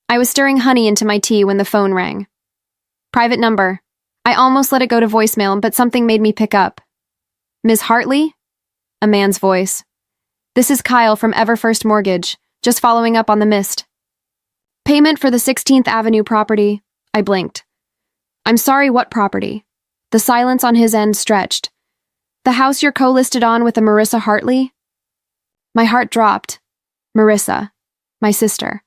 I was stirring honey into my tea when the phone rang. Private number. I almost let it go to voicemail, but something made me pick up. Ms. Hartley? A man's voice. This is Kyle from Everfirst Mortgage, just following up on the missed payment for the 16th Avenue property. I blinked. I'm sorry, what property? The silence on his end stretched. The house you're co-listed on with a Marissa Hartley? My heart dropped. Marissa. My sister.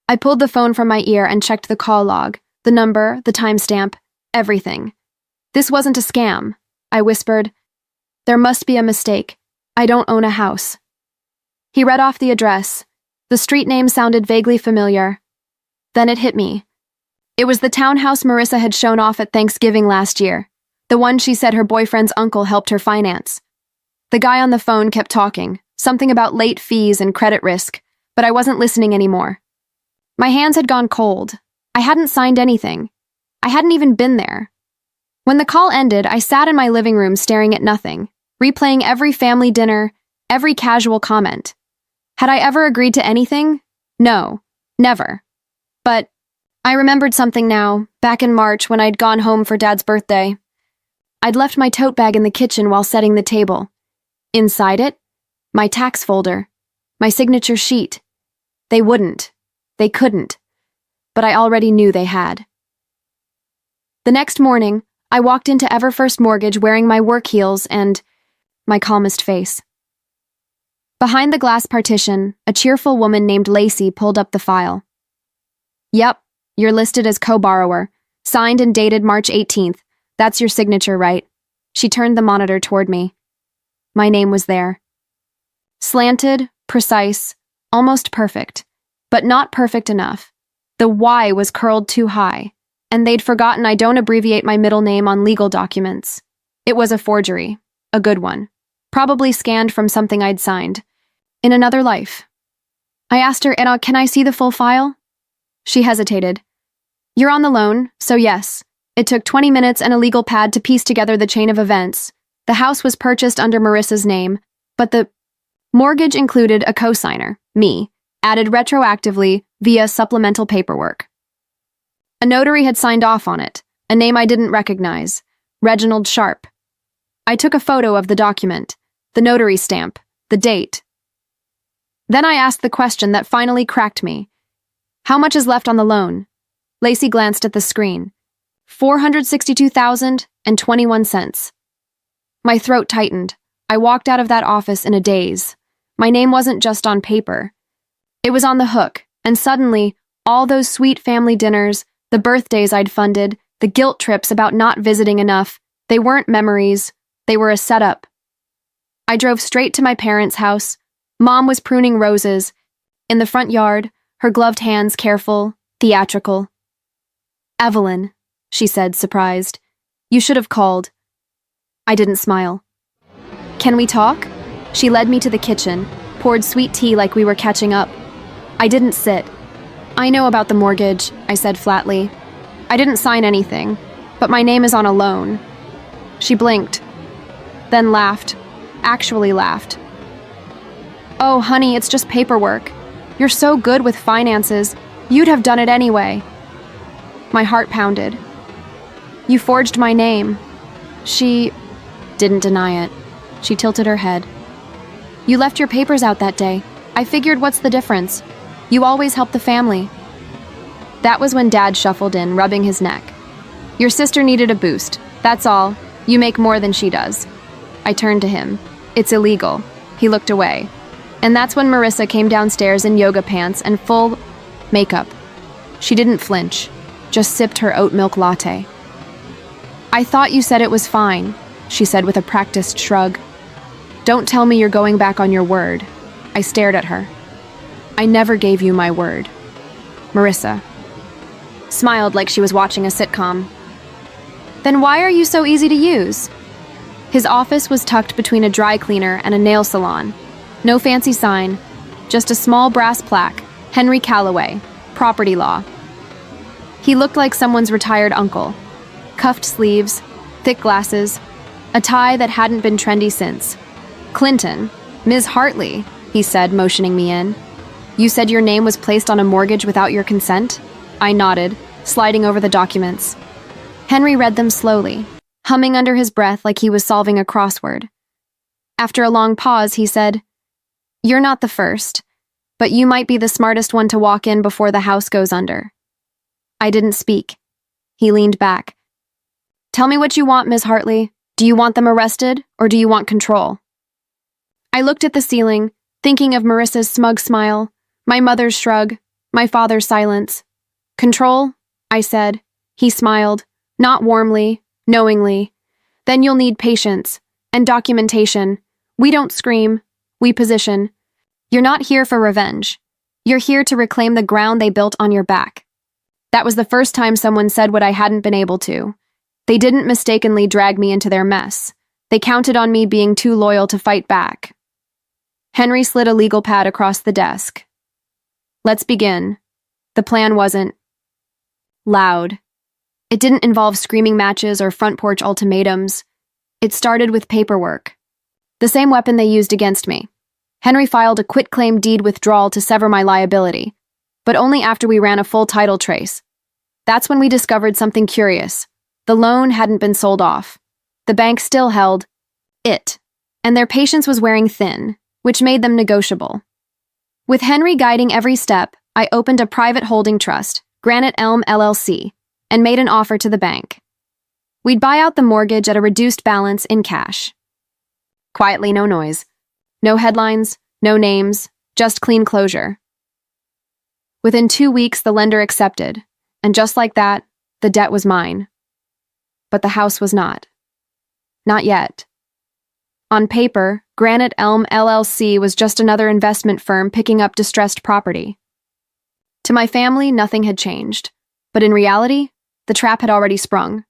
I pulled the phone from my ear and checked the call log, the number, the timestamp, everything. This wasn't a scam, I whispered. There must be a mistake. I don't own a house. He read off the address. The street name sounded vaguely familiar. Then it hit me. It was the townhouse Marissa had shown off at Thanksgiving last year, the one she said her boyfriend's uncle helped her finance. The guy on the phone kept talking, something about late fees and credit risk, but I wasn't listening anymore. My hands had gone cold. I hadn't signed anything. I hadn't even been there. When the call ended, I sat in my living room staring at nothing, replaying every family dinner, every casual comment. Had I ever agreed to anything? No, never. But I remembered something now, back in March when I'd gone home for Dad's birthday. I'd left my tote bag in the kitchen while setting the table. Inside it, my tax folder, my signature sheet. They wouldn't. They couldn't. But I already knew they had. The next morning, I walked into Everfirst Mortgage wearing my work heels and my calmest face. Behind the glass partition, a cheerful woman named Lacey pulled up the file. Yep, you're listed as co-borrower, signed and dated March 18th. That's your signature, right? She turned the monitor toward me. My name was there. Slanted, precise, almost perfect, but not perfect enough. The Y was curled too high, and they'd forgotten I don't abbreviate my middle name on legal documents. It was a forgery, a good one, probably scanned from something I'd signed. In another life. I asked her, can I see the full file? She hesitated. You're on the loan, so yes. It took 20 minutes and a legal pad to piece together the chain of events. The house was purchased under Marissa's name, but the mortgage included a cosigner, me, added retroactively via supplemental paperwork. A notary had signed off on it, a name I didn't recognize, Reginald Sharp. I took a photo of the document, the notary stamp, the date. Then I asked the question that finally cracked me. How much is left on the loan? Lacey glanced at the screen. $462,021. My throat tightened. I walked out of that office in a daze. My name wasn't just on paper. It was on the hook, and suddenly, all those sweet family dinners, the birthdays I'd funded, the guilt trips about not visiting enough, they weren't memories, they were a setup. I drove straight to my parents' house. Mom was pruning roses. In the front yard, her gloved hands careful, theatrical. Evelyn, she said, surprised. You should have called. I didn't smile. Can we talk? She led me to the kitchen, poured sweet tea like we were catching up. I didn't sit. I know about the mortgage, I said flatly. I didn't sign anything, but my name is on a loan. She blinked, then laughed, actually laughed. Oh, honey, it's just paperwork. You're so good with finances. You'd have done it anyway. My heart pounded. You forged my name. She didn't deny it. She tilted her head. You left your papers out that day. I figured, what's the difference? You always help the family. That was when Dad shuffled in, rubbing his neck. Your sister needed a boost. That's all. You make more than she does. I turned to him. It's illegal. He looked away. And that's when Marissa came downstairs in yoga pants and full makeup. She didn't flinch, just sipped her oat milk latte. I thought you said it was fine, she said with a practiced shrug. Don't tell me you're going back on your word. I stared at her. I never gave you my word. Marissa smiled like she was watching a sitcom. Then why are you so easy to use? His office was tucked between a dry cleaner and a nail salon. No fancy sign, just a small brass plaque, Henry Calloway, property law. He looked like someone's retired uncle. Cuffed sleeves, thick glasses, a tie that hadn't been trendy since. Clinton, Ms. Hartley, he said, motioning me in. You said your name was placed on a mortgage without your consent? I nodded, sliding over the documents. Henry read them slowly, humming under his breath like he was solving a crossword. After a long pause, he said, "You're not the first, but you might be the smartest one to walk in before the house goes under." I didn't speak. He leaned back. "Tell me what you want, Ms. Hartley. Do you want them arrested, or do you want control?" I looked at the ceiling, thinking of Marissa's smug smile, my mother's shrug, my father's silence. "Control?" I said. He smiled, not warmly, knowingly. "Then you'll need patience and documentation. We don't scream, we position. You're not here for revenge. You're here to reclaim the ground they built on your back." That was the first time someone said what I hadn't been able to. They didn't mistakenly drag me into their mess. They counted on me being too loyal to fight back. Henry slid a legal pad across the desk. "Let's begin." The plan wasn't loud. It didn't involve screaming matches or front porch ultimatums. It started with paperwork. The same weapon they used against me. Henry filed a quitclaim deed withdrawal to sever my liability, but only after we ran a full title trace. That's when we discovered something curious. The loan hadn't been sold off. The bank still held it, and their patience was wearing thin, which made them negotiable. With Henry guiding every step, I opened a private holding trust, Granite Elm LLC, and made an offer to the bank. We'd buy out the mortgage at a reduced balance in cash. Quietly, no noise. No headlines, no names, just clean closure. Within 2 weeks, the lender accepted, and just like that, the debt was mine. But the house was not. Not yet. On paper, Granite Elm LLC was just another investment firm picking up distressed property. To my family, nothing had changed, but in reality, the trap had already sprung.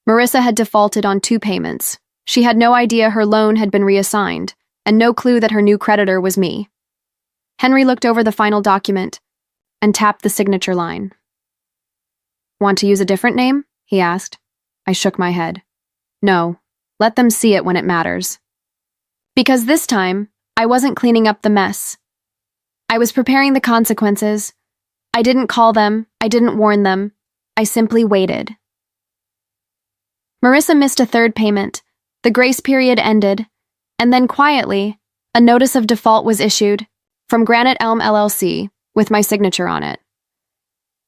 Marissa had defaulted on 2 payments. She had no idea her loan had been reassigned, and no clue that her new creditor was me. Henry looked over the final document and tapped the signature line. "Want to use a different name?" he asked. I shook my head. "No, let them see it when it matters." Because this time, I wasn't cleaning up the mess. I was preparing the consequences. I didn't call them, I didn't warn them. I simply waited. Marissa missed a 3rd payment. The grace period ended, and then quietly, a notice of default was issued from Granite Elm LLC with my signature on it.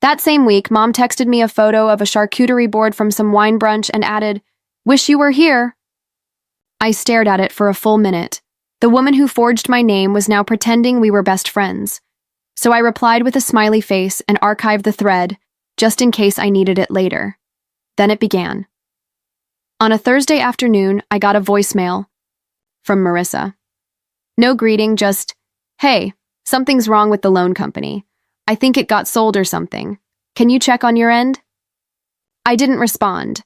That same week, Mom texted me a photo of a charcuterie board from some wine brunch and added, "Wish you were here." I stared at it for a full minute. The woman who forged my name was now pretending we were best friends. So I replied with a smiley face and archived the thread, just in case I needed it later. Then it began. On a Thursday afternoon, I got a voicemail from Marissa. No greeting, just, "Hey, something's wrong with the loan company. I think it got sold or something. Can you check on your end?" I didn't respond.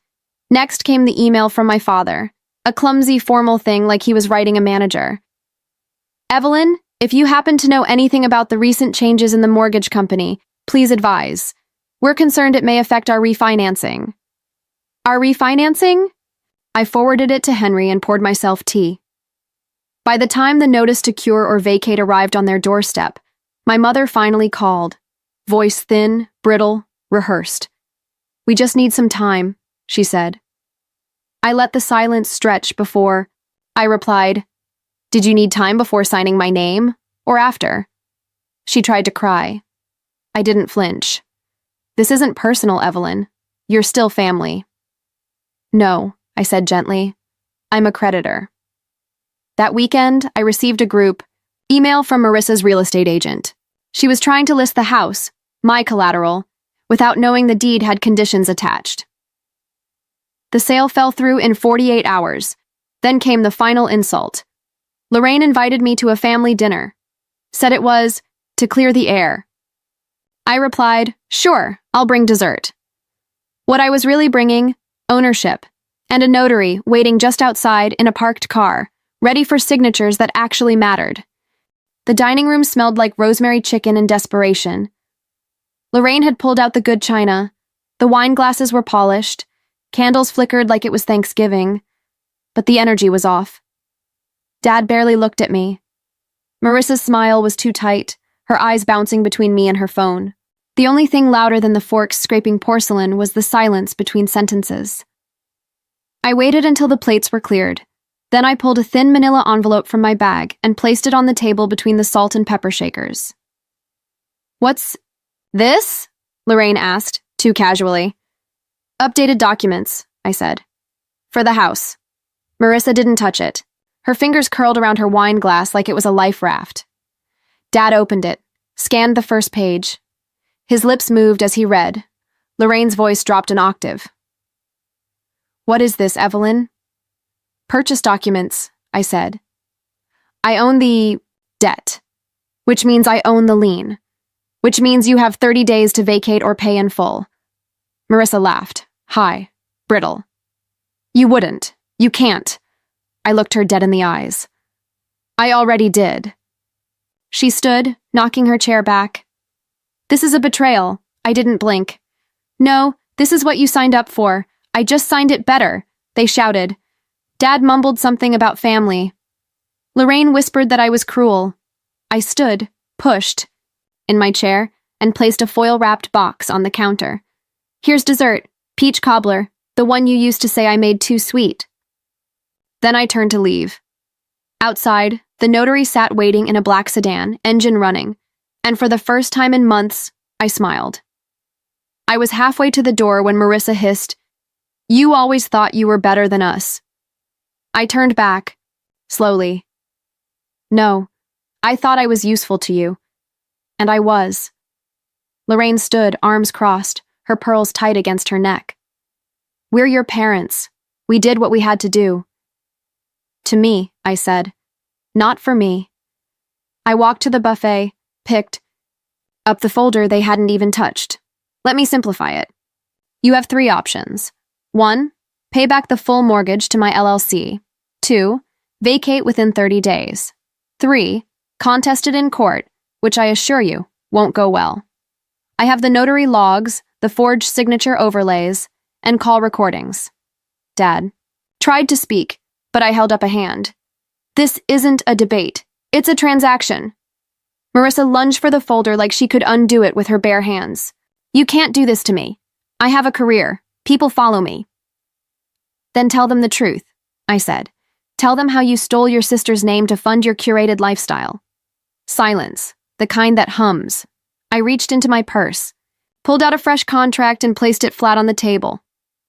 Next came the email from my father, a clumsy formal thing like he was writing a manager. "Evelyn, if you happen to know anything about the recent changes in the mortgage company, please advise. We're concerned it may affect our refinancing." Our refinancing? I forwarded it to Henry and poured myself tea. By the time the notice to cure or vacate arrived on their doorstep, my mother finally called, voice thin, brittle, rehearsed. "We just need some time," she said. I let the silence stretch before I replied, "Did you need time before signing my name, or after?" She tried to cry. I didn't flinch. "This isn't personal, Evelyn. You're still family." "No," I said gently. "I'm a creditor." That weekend, I received a group email from Marissa's real estate agent. She was trying to list the house, my collateral, without knowing the deed had conditions attached. The sale fell through in 48 hours. Then came the final insult. Lorraine invited me to a family dinner. Said it was to clear the air. I replied, "Sure, I'll bring dessert." What I was really bringing, ownership, and a notary waiting just outside in a parked car, ready for signatures that actually mattered. The dining room smelled like rosemary chicken in desperation. Lorraine had pulled out the good china. The wine glasses were polished. Candles flickered like it was Thanksgiving. But the energy was off. Dad barely looked at me. Marissa's smile was too tight. her eyes bouncing between me and her phone. The only thing louder than the forks scraping porcelain was the silence between sentences. I waited until the plates were cleared. Then I pulled a thin manila envelope from my bag and placed it on the table between the salt and pepper shakers. "What's this?" Lorraine asked, too casually. "Updated documents," I said. "For the house." Marissa didn't touch it. Her fingers curled around her wine glass like it was a life raft. Dad opened it, scanned the first page. His lips moved as he read. Lorraine's voice dropped an octave. "What is this, Evelyn?" "Purchase documents," I said. "I own the debt, which means I own the lien, which means you have 30 days to vacate or pay in full." Marissa laughed, high, brittle. "You wouldn't. You can't." I looked her dead in the eyes. "I already did." She stood, knocking her chair back. "This is a betrayal." I didn't blink. "No, this is what you signed up for. I just signed it better," they shouted. Dad mumbled something about family. Lorraine whispered that I was cruel. I stood, pushed, in my chair, and placed a foil-wrapped box on the counter. "Here's dessert, peach cobbler, the one you used to say I made too sweet." Then I turned to leave. Outside, the notary sat waiting in a black sedan, engine running, and for the first time in months, I smiled. I was halfway to the door when Marissa hissed, "You always thought you were better than us." I turned back, slowly. "No, I thought I was useful to you." And I was. Lorraine stood, arms crossed, her pearls tight against her neck. "We're your parents. We did what we had to do." "To me," I said. "Not for me." I walked to the buffet, picked up the folder they hadn't even touched. "Let me simplify it. You have 3 options. 1, pay back the full mortgage to my LLC. 2, vacate within 30 days. 3, contest it in court, which I assure you won't go well. I have the notary logs, the forged signature overlays, and call recordings." Dad tried to speak, but I held up a hand. "This isn't a debate. It's a transaction." Marissa lunged for the folder like she could undo it with her bare hands. "You can't do this to me. I have a career. People follow me." "Then tell them the truth," I said. "Tell them how you stole your sister's name to fund your curated lifestyle." Silence, the kind that hums. I reached into my purse, pulled out a fresh contract and placed it flat on the table.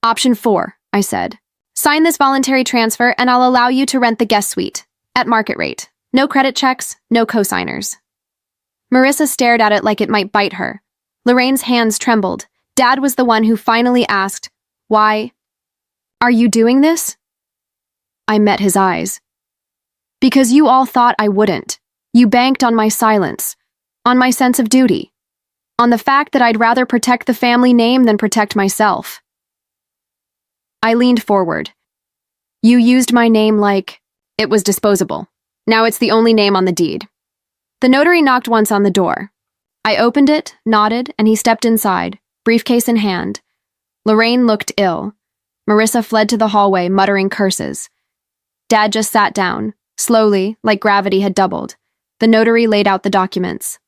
"Option 4, I said. "Sign this voluntary transfer and I'll allow you to rent the guest suite, at market rate. No credit checks, no cosigners." Marissa stared at it like it might bite her. Lorraine's hands trembled. Dad was the one who finally asked, "Why are you doing this?" I met his eyes. "Because you all thought I wouldn't. You banked on my silence, on my sense of duty, on the fact that I'd rather protect the family name than protect myself." I leaned forward. "You used my name like it was disposable. Now it's the only name on the deed." The notary knocked once on the door. I opened it, nodded, and he stepped inside, briefcase in hand. Lorraine looked ill. Marissa fled to the hallway, muttering curses. Dad just sat down, slowly, like gravity had doubled. The notary laid out the documents.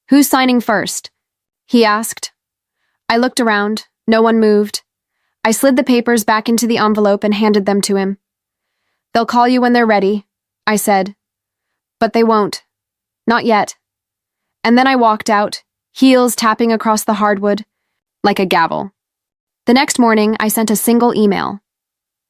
"Who's signing first?" he asked. I looked around. No one moved. I slid the papers back into the envelope and handed them to him. "They'll call you when they're ready," I said. "But they won't. Not yet." And then I walked out, heels tapping across the hardwood, like a gavel. The next morning, I sent a single email.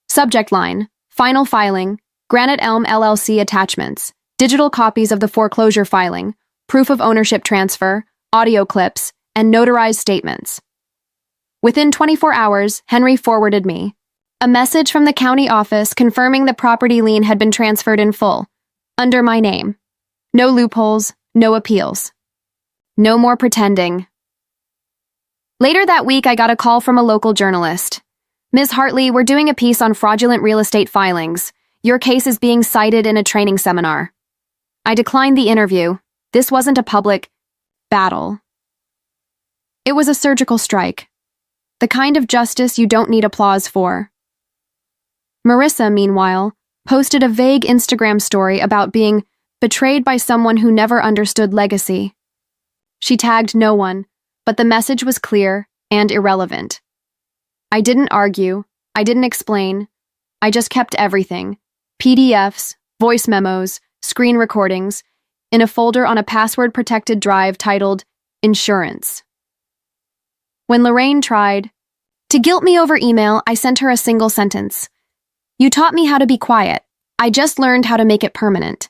Subject line, "Final filing, Granite Elm LLC attachments, digital copies of the foreclosure filing, proof of ownership transfer, audio clips, and notarized statements." Within 24 hours, Henry forwarded me a message from the county office confirming the property lien had been transferred in full, under my name. No loopholes, no appeals. No more pretending. Later that week, I got a call from a local journalist. "Ms. Hartley, we're doing a piece on fraudulent real estate filings. Your case is being cited in a training seminar." I declined the interview. This wasn't a public battle. It was a surgical strike. The kind of justice you don't need applause for. Marissa, meanwhile, posted a vague Instagram story about being betrayed by someone who never understood legacy. She tagged no one, but the message was clear and irrelevant. I didn't argue, I didn't explain, I just kept everything, PDFs, voice memos, screen recordings, in a folder on a password-protected drive titled Insurance. When Lorraine tried to guilt me over email, I sent her a single sentence. You taught me how to be quiet. I just learned how to make it permanent.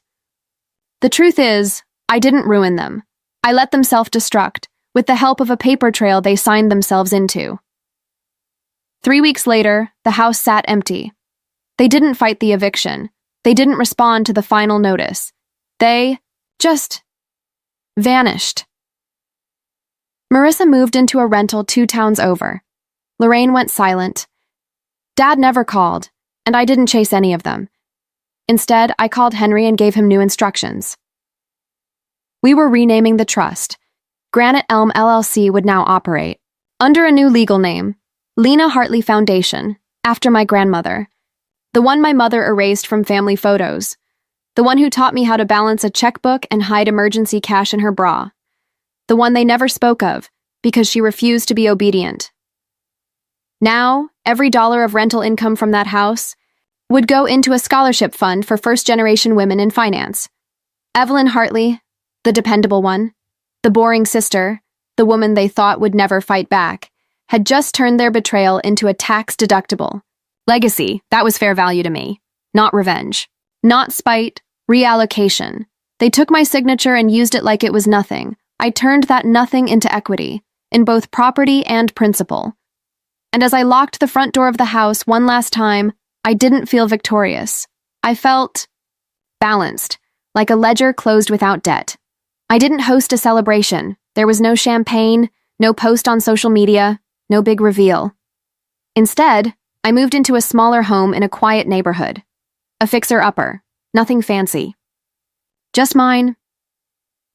The truth is, I didn't ruin them. I let them self-destruct, with the help of a paper trail they signed themselves into. 3 weeks later, the house sat empty. They didn't fight the eviction. They didn't respond to the final notice. They just vanished. Marissa moved into a rental 2 towns over. Lorraine went silent. Dad never called, and I didn't chase any of them. Instead, I called Henry and gave him new instructions. We were renaming the trust. Granite Elm LLC would now operate under a new legal name, Lena Hartley Foundation, after my grandmother, the one my mother erased from family photos, the one who taught me how to balance a checkbook and hide emergency cash in her bra, the one they never spoke of because she refused to be obedient. Now, every dollar of rental income from that house would go into a scholarship fund for first-generation women in finance. Evelyn Hartley, the dependable one, the boring sister, the woman they thought would never fight back, had just turned their betrayal into a tax-deductible legacy. That was fair value to me, not revenge, not spite, reallocation. They took my signature and used it like it was nothing. I turned that nothing into equity, in both property and principal. And as I locked the front door of the house one last time, I didn't feel victorious. I felt balanced, like a ledger closed without debt. I didn't host a celebration. There was no champagne, no post on social media, no big reveal. Instead, I moved into a smaller home in a quiet neighborhood. A fixer-upper, nothing fancy. Just mine.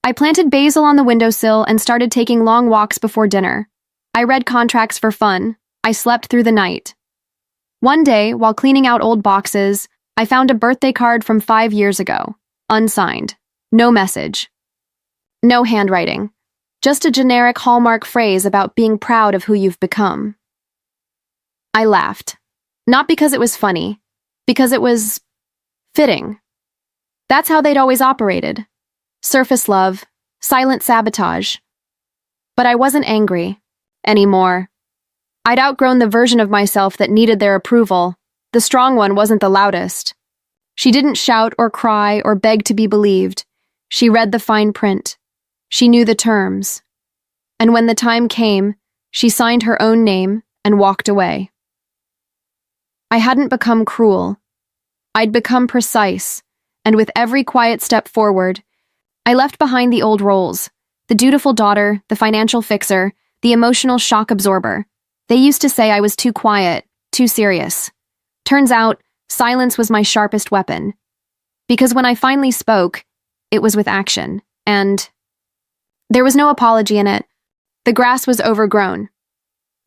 I planted basil on the windowsill and started taking long walks before dinner. I read contracts for fun. I slept through the night. One day, while cleaning out old boxes, I found a birthday card from 5 years ago, unsigned, no message, no handwriting, just a generic Hallmark phrase about being proud of who you've become. I laughed, not because it was funny, because it was fitting. That's how they'd always operated. Surface love, silent sabotage. But I wasn't angry anymore. I'd outgrown the version of myself that needed their approval. The strong one wasn't the loudest. She didn't shout or cry or beg to be believed. She read the fine print. She knew the terms. And when the time came, she signed her own name and walked away. I hadn't become cruel. I'd become precise, and with every quiet step forward, I left behind the old roles, the dutiful daughter, the financial fixer, the emotional shock absorber. They used to say I was too quiet, too serious. Turns out, silence was my sharpest weapon. Because when I finally spoke, it was with action, and there was no apology in it. The grass was overgrown.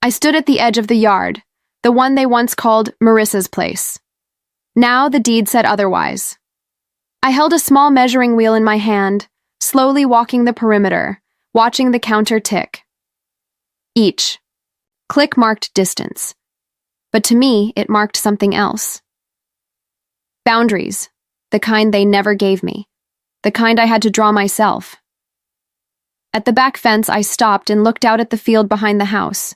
I stood at the edge of the yard, the one they once called Marissa's place. Now the deed said otherwise. I held a small measuring wheel in my hand, slowly walking the perimeter, watching the counter tick. Each click marked distance, but to me, it marked something else. Boundaries, the kind they never gave me, the kind I had to draw myself. At the back fence, I stopped and looked out at the field behind the house.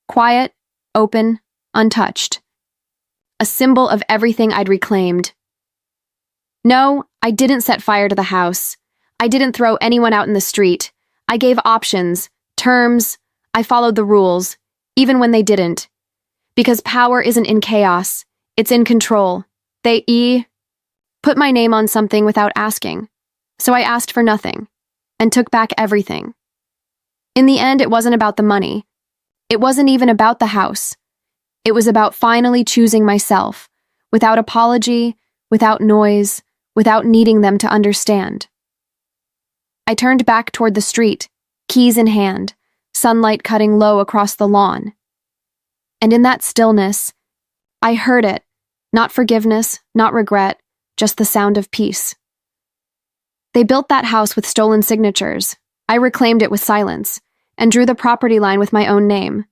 Quiet, open, untouched. A symbol of everything I'd reclaimed. No, I didn't set fire to the house. I didn't throw anyone out in the street. I gave options, terms. I followed the rules, even when they didn't. Because power isn't in chaos, it's in control. They put my name on something without asking. So I asked for nothing, and took back everything. In the end, it wasn't about the money. It wasn't even about the house. It was about finally choosing myself, without apology, without noise, without needing them to understand. I turned back toward the street, keys in hand, sunlight cutting low across the lawn. And in that stillness, I heard it, not forgiveness, not regret, just the sound of peace. They built that house with stolen signatures. I reclaimed it with silence and drew the property line with my own name.